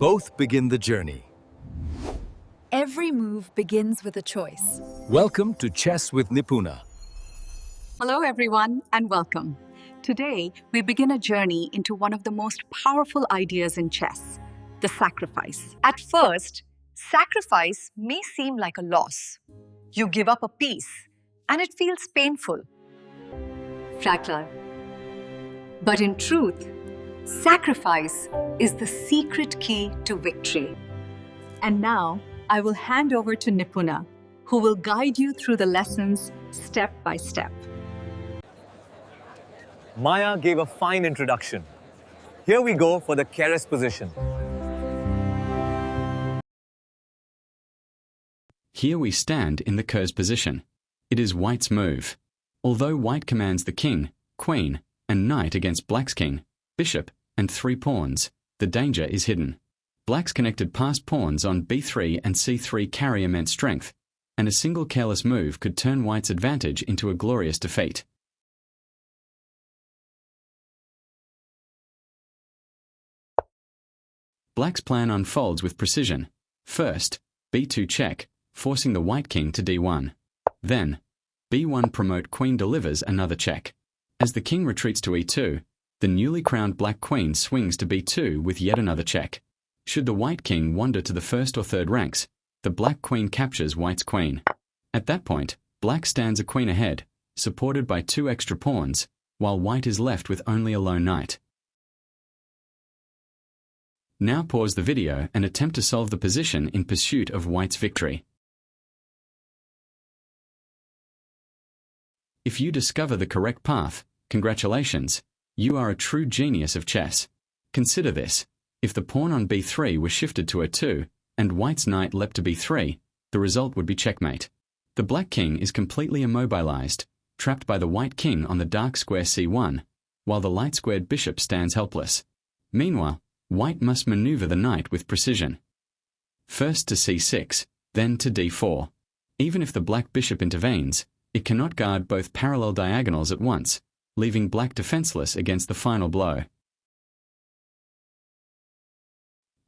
Both begin the journey. Every move begins with a choice. Welcome to Chess with Nipuna. Hello, everyone, and welcome. Today, we begin a journey into one of the most powerful ideas in chess, the sacrifice. At first, sacrifice may seem like a loss. You give up a piece, and it feels painful, fragile. But in truth, sacrifice is the secret key to victory. And now, I will hand over to Nipuna, who will guide you through the lessons step by step. Maya gave a fine introduction. Here we go for the Keres position. Here we stand in the Keres position. It is White's move. Although White commands the king, queen, and knight against Black's king, bishop, and 3 pawns, the danger is hidden. Black's connected passed pawns on b3 and c3 carry immense strength, and a single careless move could turn White's advantage into a glorious defeat. Black's plan unfolds with precision. First, b2 check, forcing the White king to d1. Then, b1 promote queen delivers another check. As the king retreats to e2, the newly crowned Black queen swings to b2 with yet another check. Should the White king wander to the first or third ranks, the Black queen captures White's queen. At that point, Black stands a queen ahead, supported by 2 extra pawns, while White is left with only a lone knight. Now pause the video and attempt to solve the position in pursuit of White's victory. If you discover the correct path, congratulations, you are a true genius of chess. Consider this. If the pawn on b3 was shifted to a2, and White's knight leapt to b3, the result would be checkmate. The Black king is completely immobilized, trapped by the White king on the dark square c1, while the light-squared bishop stands helpless. Meanwhile, White must maneuver the knight with precision. First to c6, then to d4. Even if the Black bishop intervenes, it cannot guard both parallel diagonals at once, leaving Black defenseless against the final blow.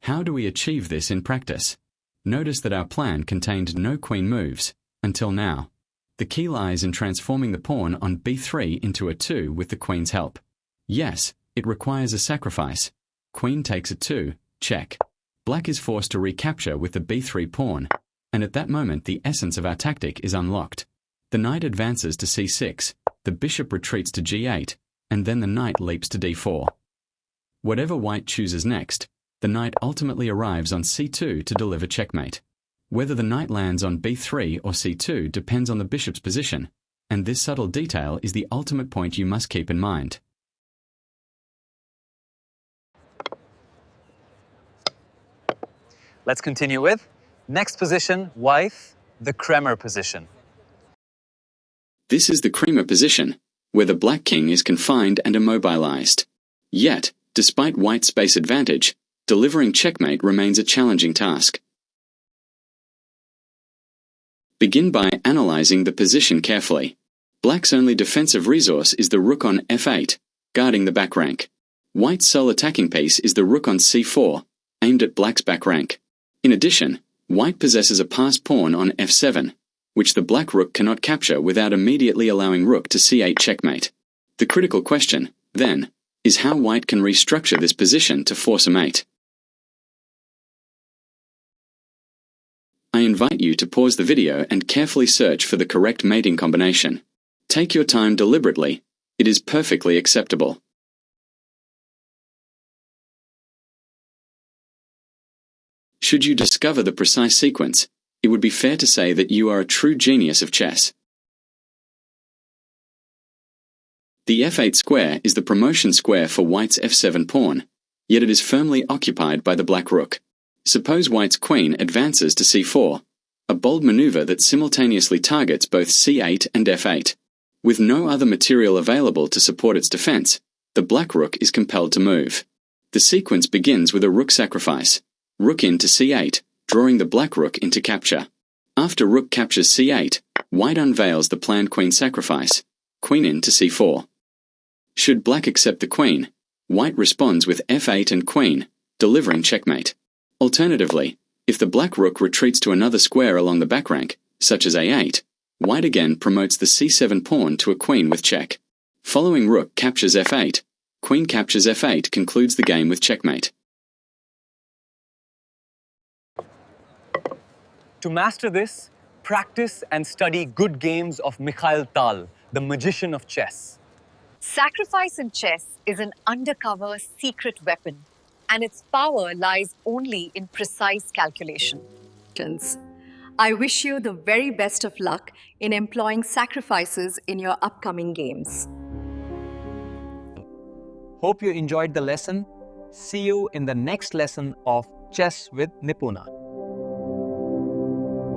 How do we achieve this in practice? Notice that our plan contained no queen moves, until now. The key lies in transforming the pawn on b3 into a 2 with the queen's help. Yes, it requires a sacrifice. Queen takes a 2, check. Black is forced to recapture with the b3 pawn, and at that moment the essence of our tactic is unlocked. The knight advances to c6, the bishop retreats to g8, and then the knight leaps to d4. Whatever White chooses next, the knight ultimately arrives on c2 to deliver checkmate. Whether the knight lands on b3 or c2 depends on the bishop's position, and this subtle detail is the ultimate point you must keep in mind. Let's continue with next position, White, the Kremer position. This is the Kremer position, where the Black king is confined and immobilized. Yet, despite White's space advantage, delivering checkmate remains a challenging task. Begin by analyzing the position carefully. Black's only defensive resource is the rook on f8, guarding the back rank. White's sole attacking piece is the rook on c4, aimed at Black's back rank. In addition, White possesses a passed pawn on f7, which the Black rook cannot capture without immediately allowing rook to c8 checkmate. The critical question, then, is how White can restructure this position to force a mate. I invite you to pause the video and carefully search for the correct mating combination. Take your time deliberately. It is perfectly acceptable. Should you discover the precise sequence, it would be fair to say that you are a true genius of chess. The f8 square is the promotion square for White's f7 pawn, yet it is firmly occupied by the Black rook. Suppose White's queen advances to c4, a bold maneuver that simultaneously targets both c8 and f8. With no other material available to support its defense, the Black rook is compelled to move. The sequence begins with a rook sacrifice. Rook into c8, drawing the Black rook into capture. After rook captures c8, White unveils the planned queen sacrifice, queen into c4. Should Black accept the queen, White responds with f8 and queen, delivering checkmate. Alternatively, if the black rook retreats to another square along the back rank, such as a8, white again promotes the c7 pawn to a queen with check. Following rook captures f8, queen captures f8 concludes the game with checkmate. To master this, practice and study good games of Mikhail Tal, the magician of chess. Sacrifice in chess is an undercover secret weapon, and its power lies only in precise calculation. I wish you the very best of luck in employing sacrifices in your upcoming games. Hope you enjoyed the lesson. See you in the next lesson of Chess with Nipuna.